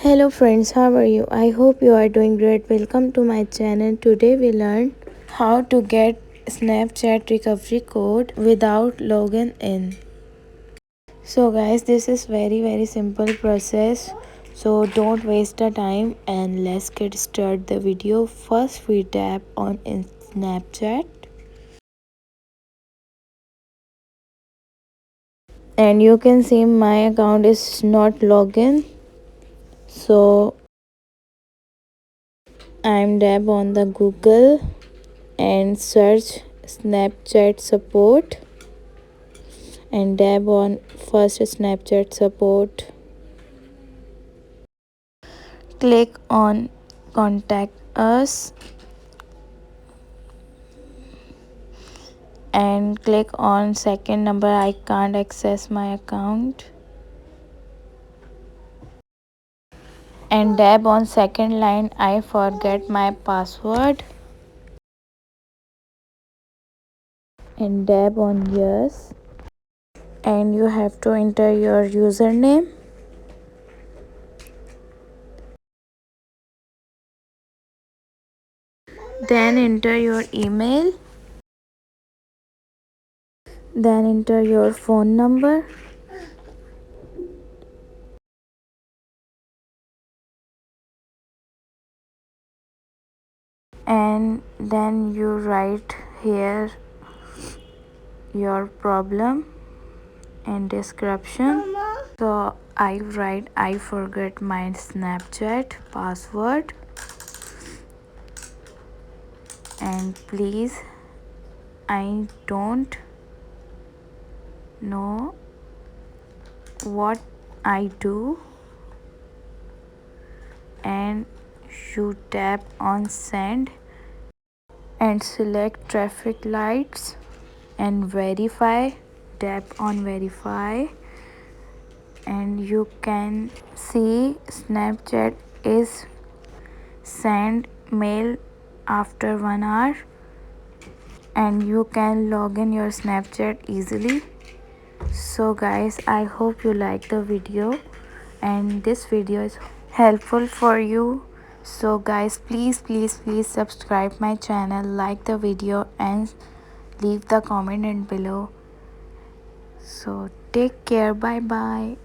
Hello friends, how are you? I hope you are doing great. Welcome to my channel. Today we learn how to get Snapchat recovery code without logging in. So guys, this is very simple process. So don't waste the time and let's get started the video. First we tap on in Snapchat and you can see my account is not logged in. So I'm tap on the Google and search Snapchat support and tap on first Snapchat support. Click on contact us and click on second number. I can't access my account and tap on second line. I forget my password and tap on yes and you have to enter your username. Then enter your email. Then enter your phone number. And then you write here your problem and description. So I write I forget my Snapchat password and please I don't know what I do, and you tap on send and select traffic lights and verify. Tap on verify and you can see Snapchat is send mail after 1 hour and you can log in your Snapchat easily. So guys, I hope you like the video and this video is helpful for you. So guys, please subscribe my channel, like the video and leave the comment in below. So take care, bye bye.